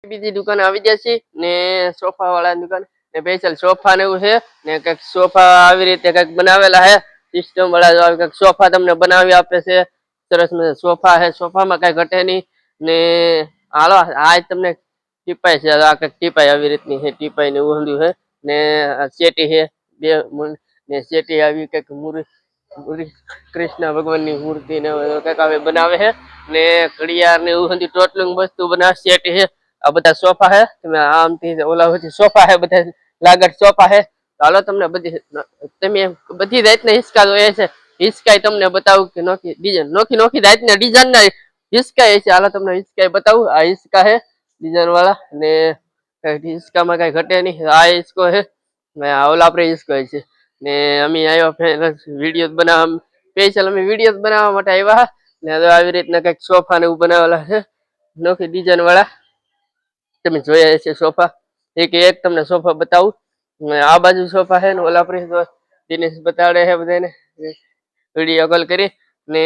બીજી દુકાન આવી જશે ને સોફા વાળા દુકાન ને સ્પેશિયલ સોફા ને એવું છે ને કઈક સોફા આવી રીતે કઈક બનાવેલા છે સિસ્ટમ વાળા કઈક સોફા તમને બનાવી આપે છે સરસ સોફા છે સોફામાં કઈ ઘટે નહીં ને હાલો આજ તમને ટીપાઈ છે આ કઈક ટીપાઈ આવી રીતની છે ટીપાઈ ને એવું છે ને ચેટી છે બે ને ચેટી આવી કઈક કૃષ્ણ ભગવાનની મૂર્તિ ને કઈક આવે બનાવે છે ને ઘડિયાળ ને એવું ટોટલ વસ્તુ બનાવે ચેટી છે આ બધા સોફા છે તમે આમથી ઓલા સુધી સોફા છે બધા લાગત સોફા છે હાલો તમને બધી તમે બધી જાતના હિસકા જોઈએ છે હિસકાઈ તમને બતાવું કે નોખી નોખી જાતના ડિઝાઇન ના હિસકા છે હાલો તમને હિસકા બતાવું આ હિસકા છે ડિઝાઇન વાળા ને હિસકામાં કઈ ઘટે નહીં આ હિસકો છે ઓલા આપણે હિસકો છે ને અમે આવ્યા વિડીયો બનાવવા સ્પેશિયલ અમે વિડીયો બનાવવા માટે આવ્યા ને આવી રીતના કઈક સોફા ને એવું બનાવેલા છે નોખી ડિઝાઇન વાળા તમે જોયા છે સોફા એક તમને સોફા બતાવું આ બાજુ સોફા છે ને ઓલા આપણે દિનેશ બતાડે છે બધાને વિડીયો કોલ કરી ને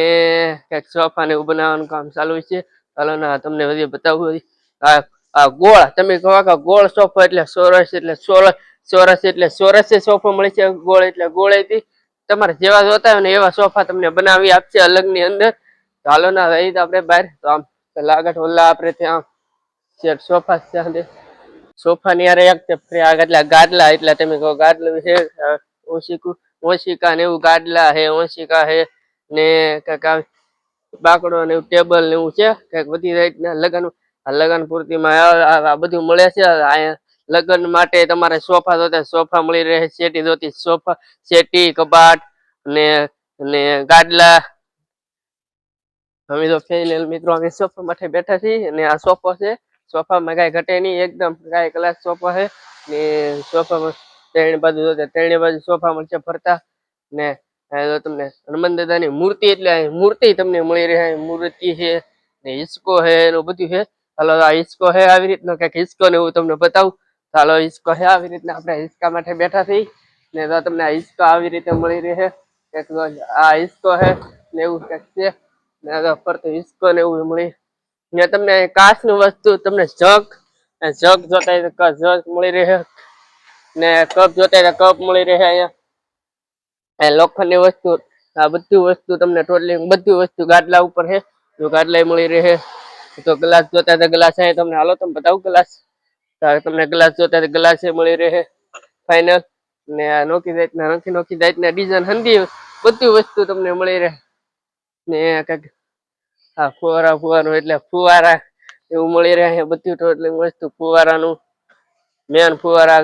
કઈક સોફા ને એવું બનાવવાનું કામ ચાલુ છે ચાલો ના તમને બધી બતાવું આ ગોળ તમે કહો કે ગોળ સોફા એટલે ચોરસ સોફો મળે છે ગોળ એટલે ગોળેથી તમારે જેવા જોતા હોય ને એવા સોફા તમને બનાવી આપશે અલગ ની અંદર ચાલો ના રહી આપણે બહાર તો આમ લાગત ઓલા આપણે ત્યાં સોફા છે સોફા ની યાર એક આગળ ગાદલા એટલે તમે કહો ગાદલું છે ઓશિકા ને એવું ગાદલા છે ઓશિકા છે ને કઈક બાકડો ને એવું ટેબલ ને એવું છે કઈક બધી રીતના લગન પૂર્તિમાં આ બધું મળે છે અહીંયા લગ્ન માટે તમારે સોફા જોતા સોફા મળી રહે સેટી જોતી સોફા સેટી કબાટ ને ને ગાદલા અમે તો ફેમિલી મિત્રો અમે સોફા માટે બેઠા છીએ અને આ સોફો છે સોફામાં કઈ ઘટે નહીં એકદમ કઈ ક્લાસ સોફા છે ને સોફામાં ત્રણે બાજુ સોફા મળશે ફરતા ને તમને હનુમાન દાદાની મૂર્તિ એટલે મૂર્તિ તમને મળી રહે મૂર્તિ છે ને હિસકો છે એનું બધું છે હાલો આ હિસકો છે આવી રીતનો કઈક હિસકો ને એવું તમને બતાવું હાલો હિસકો છે આવી રીતના આપણે હિસકા માટે બેઠા છીએ ને તો તમને આ હિસકો આવી રીતે મળી રહે આ હિસકો છે ને એવું કઈક છે ને ફરતો હિસકો ને એવું મળી ને તમને કાચ નું વસ્તુ તમને જગ જોતા જગ મળી રહે ને કપ જોતા કપ મળી રહે અહીંયા લોખંડ ની વસ્તુ આ બધી વસ્તુ તમને ટોટલી બધી વસ્તુ ગાદલા ઉપર છે જો ગાદલા મળી રહે તો ગ્લાસ જોતા ગ્લાસ અહીં તમને હાલો તમે બતાવું ગ્લાસ તમને ગ્લાસ જોતા ગ્લાસ મળી રહે ફાઈનલ ને આ નોખી જાતના ડિઝાઇન હંધી બધી વસ્તુ તમને મળી રહે ને કઈક હા ફુવારા એટલે ફુવારા એવું મળી રહે બધું ટોટલી વસ્તુ ફુવારાનું મેન ફુવારા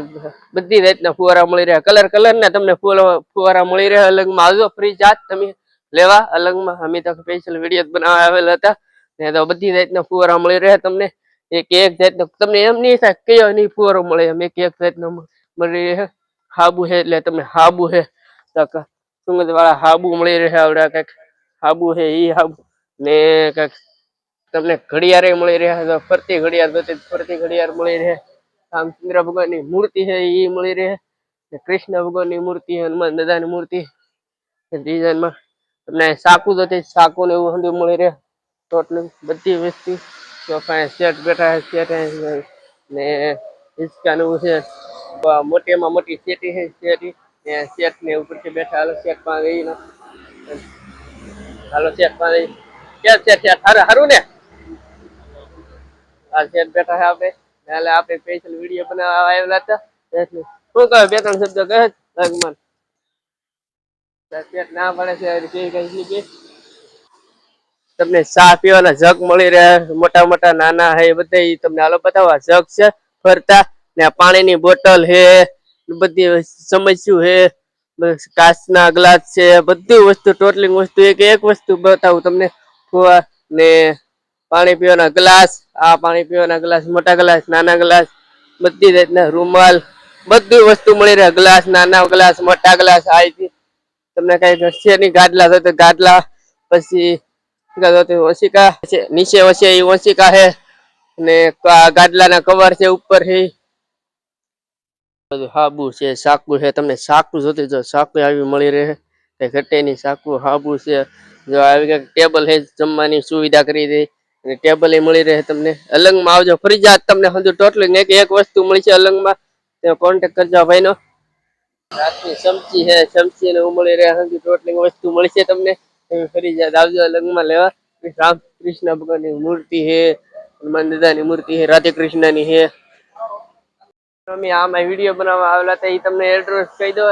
બધી રીતના ફુવારા મળી રહ્યા કલર ને તમને ફુવારા મળી રહ્યા અલગમાં આવજો ફ્રી જાત તમે લેવા અલગમાં અમે તો સ્પેશિયલ વિડીયો બનાવવા આવેલા હતા ને તો બધી રીતના ફુવારા મળી રહ્યા તમને એક જાતનો તમને એમ નહીં થાય કયો નહીં ફુવારો મળે એમ એક જાતનો મળી રહે હાબુ છે એટલે તમને હાબુ છે સુગંધ વાળા હાબુ મળી રહ્યા આવડા કઈક હાબુ છે ઈ હાબુ ને કઈક તમને ઘડિયાળ મળી રહ્યા ફરતી ઘડિયાળ મળી રહે રામચંદ્ર ભગવાન ની મૂર્તિ છે એ મળી રહે કૃષ્ણ ભગવાન ની મૂર્તિ હનુમાન દાદા ની મૂર્તિ ડિઝાઇનમાં તમને સાકુ જોતી સાકુ ને એવું બધું મળી રહે ટોટલ બધી વસ્તુ સેટ બેઠા સેટ ને હિસકા ને એવું છે મોટીમાં મોટી સેટી છે સેટ ને ઉપરથી બેઠા હાલો સેટ માં ગઈ હાલો સેટ માં ગઈ ક્યાં હારું ને આ સેટ બેઠા છે આપણે એટલે આપણે સ્પેશિયલ વિડીયો બનાવવા આવેલા હતા શું કહે બે ત્રણ શબ્દ કહે લગમાં ના પડે છે તમને ચા પીવાના જગ મળી રહે મોટા મોટા નાના હે બધા તમને હાલો બતાવવા જગ છે ફરતા ને પાણીની બોટલ હે બધી સમસ્યું હે કાચના ગ્લાસ છે બધી વસ્તુ ટોટલી વસ્તુ એક વસ્તુ બતાવું તમને ને પાણી પીવાના ગ્લાસ આ પાણી પીવાના ગ્લાસ મોટા ગ્લાસ નાના ગ્લાસ બધી રીતના રૂમાલ બધી વસ્તુ મળી રહે ગ્લાસ નાના ગ્લાસ મોટા ગ્લાસ આ તમને કઈ ઘટશે નહીં ગાદલા તો ગાદલા પછી ઓશિકા નીચે વસે એ ઓશિકા છે ને ગાદલા ના કવર છે ઉપર છે બધું હાબુ છે સાકુ છે તમને સાકુ જોતી જો સાકુ આવી મળી રહે કઈ ઘટે નહીં સાકુ હાબુ છે જો આવી કઈક ટેબલ છે જમવાની સુવિધા કરી દે અને ટેબલ એ મળી રહે તમને. અલંગમાં આવજો ફરજિયાત, તમને હજુ ટોટલ એક વસ્તુ મળી છે અલંગમાં, તેનો કોન્ટેક્ટ કરજો ભાઈનો. રાતની ચમચી છે, ચમચી ને મળી રહે હજુ ટોટલી વસ્તુ મળશે તમને. ફરજિયાત આવજો અલંગમાં લેવા. રામ કૃષ્ણ ભગવાનની મૂર્તિ છે, હનુમાન દાદાની મૂર્તિ છે, રાધે કૃષ્ણની છે. અમે આમાં વિડીયો બનાવવા આવેલા હતા, એ તમને એડ્રેસ કહી દો,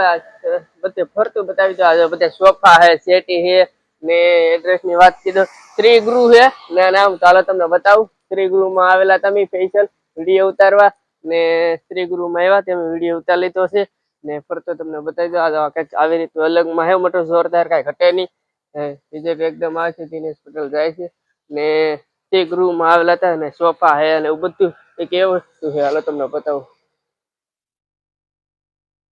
બધે ફરતું બતાવી દો. બધા સોફા છે, સેટી છે ને એડ્રેસ ની વાત કીધો. શ્રી ગુરુ છે ને નામ ચાલો તમને બતાવું. શ્રી ગુરુ માં આવેલા તમે સ્પેશિયલ વિડીયો ઉતારવા ને શ્રી ગુરુ માં આવ્યા, તમે વિડીયો ઉતાર લીધો છે ને ફરતો તમને બતાવી દો. કઈક આવી રીતે અલગમાં હે મોટો જોરદાર, કઈ ઘટે નહીં. વિજય એકદમ આવે છે, દિનેશ પટેલ જાય છે ને તે ગૃહમાં આવેલા હતા ને સોફા હે અને એવું બધું એક એ વસ્તુ છે. હાલો તમને બતાવું.